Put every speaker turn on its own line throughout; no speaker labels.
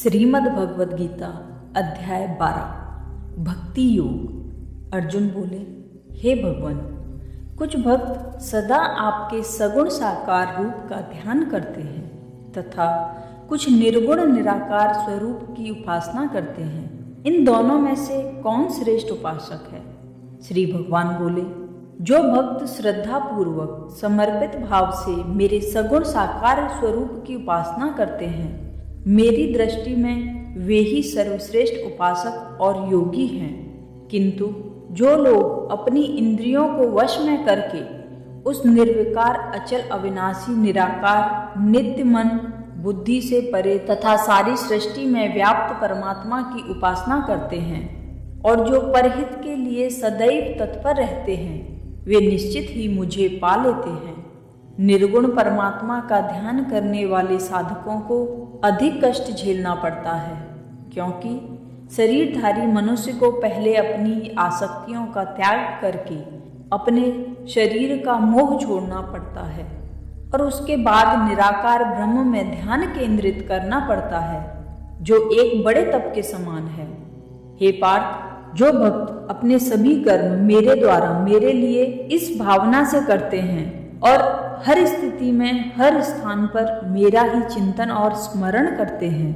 श्रीमद् भगवद गीता अध्याय 12 भक्ति योग। अर्जुन बोले, हे भगवान, कुछ भक्त सदा आपके सगुण साकार रूप का ध्यान करते हैं तथा कुछ निर्गुण निराकार स्वरूप की उपासना करते हैं। इन दोनों में से कौन श्रेष्ठ उपासक है? श्री भगवान बोले, जो भक्त श्रद्धा पूर्वक समर्पित भाव से मेरे सगुण साकार स्वरूप की उपासना करते हैं, मेरी दृष्टि में वे ही सर्वश्रेष्ठ उपासक और योगी हैं। किंतु जो लोग अपनी इंद्रियों को वश में करके उस निर्विकार अचल अविनाशी निराकार नित्य मन बुद्धि से परे तथा सारी सृष्टि में व्याप्त परमात्मा की उपासना करते हैं और जो परहित के लिए सदैव तत्पर रहते हैं, वे निश्चित ही मुझे पा लेते हैं। निर्गुण परमात्मा का ध्यान करने वाले साधकों को अधिक कष्ट झेलना पड़ता है, क्योंकि शरीरधारी मनुष्य को पहले अपनी आसक्तियों का त्याग करके अपने शरीर का मोह छोड़ना पड़ता है और उसके बाद निराकार ब्रह्म में ध्यान केंद्रित करना पड़ता है, जो एक बड़े तप के समान है। हे पार्थ, जो भक्त अपने सभी कर्म मेरे द्वारा मेरे लिए इस भावना से करते हैं और हर स्थिति में हर स्थान पर मेरा ही चिंतन और स्मरण करते हैं,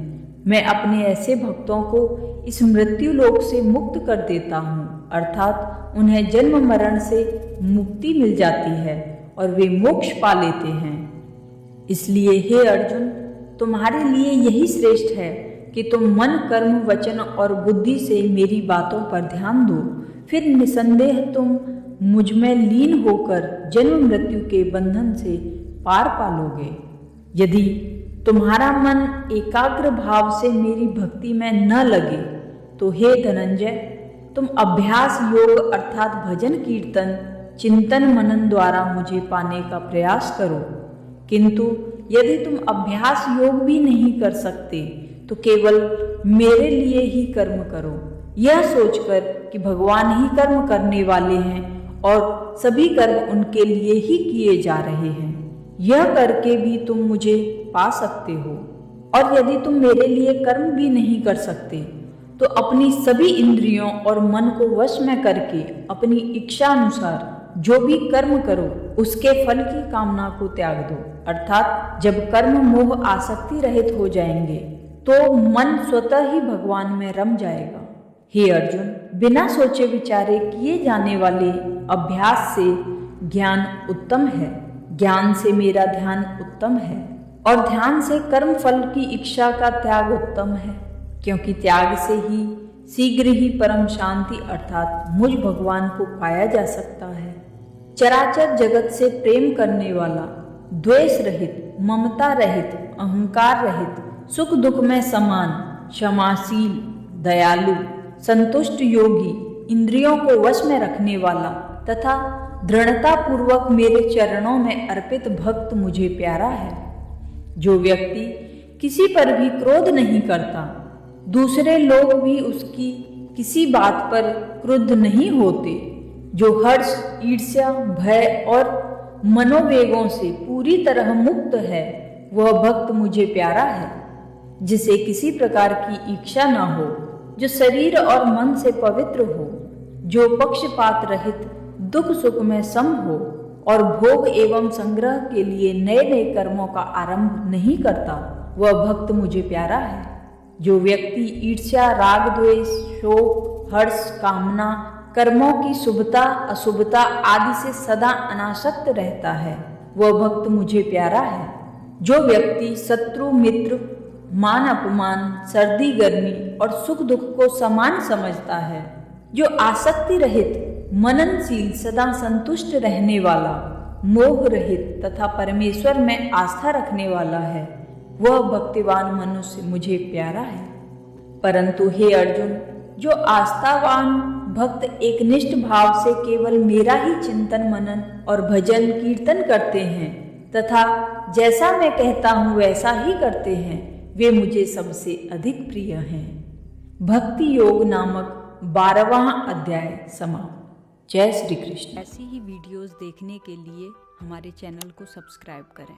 मैं अपने ऐसे भक्तों को इस मृत्यु लोक से मुक्त कर देता हूँ, अर्थात उन्हें जन्म मरण से मुक्ति मिल जाती है और वे मोक्ष पा लेते हैं। इसलिए हे अर्जुन, तुम्हारे लिए यही श्रेष्ठ है कि तुम मन कर्म वचन और बुद्धि से मेरी बातों पर ध्यान दो, फिर निसंदेह तुम मुझ में लीन होकर जन्म मृत्यु के बंधन से पार पालोगे। यदि तुम्हारा मन एकाग्र भाव से मेरी भक्ति में न लगे तो हे धनंजय, तुम अभ्यास योग अर्थात भजन कीर्तन चिंतन मनन द्वारा मुझे पाने का प्रयास करो। किंतु यदि तुम अभ्यास योग भी नहीं कर सकते तो केवल मेरे लिए ही कर्म करो, यह सोचकर कि भगवान ही कर्म करने वाले हैं और सभी कर्म उनके लिए ही किए जा रहे हैं। यह करके भी तुम मुझे पा सकते हो। और यदि तुम मेरे लिए कर्म भी नहीं कर सकते तो अपनी सभी इंद्रियों और मन को वश में करके अपनी इच्छा अनुसार जो भी कर्म करो उसके फल की कामना को त्याग दो, अर्थात जब कर्म मोह आसक्ति रहित हो जाएंगे तो मन स्वतः ही भगवान में रम जाएगा। हे अर्जुन, बिना सोचे विचारे किए जाने वाले अभ्यास से ज्ञान उत्तम है, ज्ञान से मेरा ध्यान उत्तम है और ध्यान से कर्म फल की इच्छा का त्याग उत्तम है, क्योंकि त्याग से ही शीघ्र ही परम शांति अर्थात मुझ भगवान को पाया जा सकता है। चराचर जगत से प्रेम करने वाला, द्वेष रहित, ममता रहित, अहंकार रहित, सुख दुख में समान, क्षमाशील, दयालु, संतुष्ट योगी, इंद्रियों को वश में रखने वाला तथा दृढ़ता पूर्वक मेरे चरणों में अर्पित भक्त मुझे प्यारा है। जो व्यक्ति किसी पर भी क्रोध नहीं करता, दूसरे लोग भी उसकी किसी बात पर क्रुद्ध नहीं होते, जो हर्ष, ईर्ष्या, भय और मनोवेगों से पूरी तरह मुक्त है, वह भक्त मुझे प्यारा है। जिसे किसी प्रकार की इच्छा न हो, जो शरीर और मन से पवित्र हो, जो पक्षपात रहित दुख सुख में सम हो और भोग एवं संग्रह के लिए नए नए कर्मों का आरंभ नहीं करता, वह भक्त मुझे प्यारा है। जो व्यक्ति ईर्ष्या, राग, द्वेष, शोक, हर्ष, कामना, कर्मों की शुभता अशुभता आदि से सदा अनासक्त रहता है, वह भक्त मुझे प्यारा है। जो व्यक्ति शत्रु मित्र, मान अपमान, सर्दी गर्मी और सुख दुख को समान समझता है, जो आसक्ति रहित, मननशील, सदा संतुष्ट रहने वाला, मोह रहित तथा परमेश्वर में आस्था रखने वाला है, वह भक्तिवान मनुष्य मुझे प्यारा है। परंतु हे अर्जुन, जो आस्थावान भक्त एकनिष्ठ भाव से केवल मेरा ही चिंतन मनन और भजन कीर्तन करते हैं तथा जैसा मैं कहता हूँ वैसा ही करते हैं, वे मुझे सबसे अधिक प्रिय हैं। भक्ति योग नामक 12वां अध्याय समाप्त। जय श्री कृष्ण। ऐसी ही वीडियोस देखने के लिए हमारे चैनल को सब्सक्राइब करें।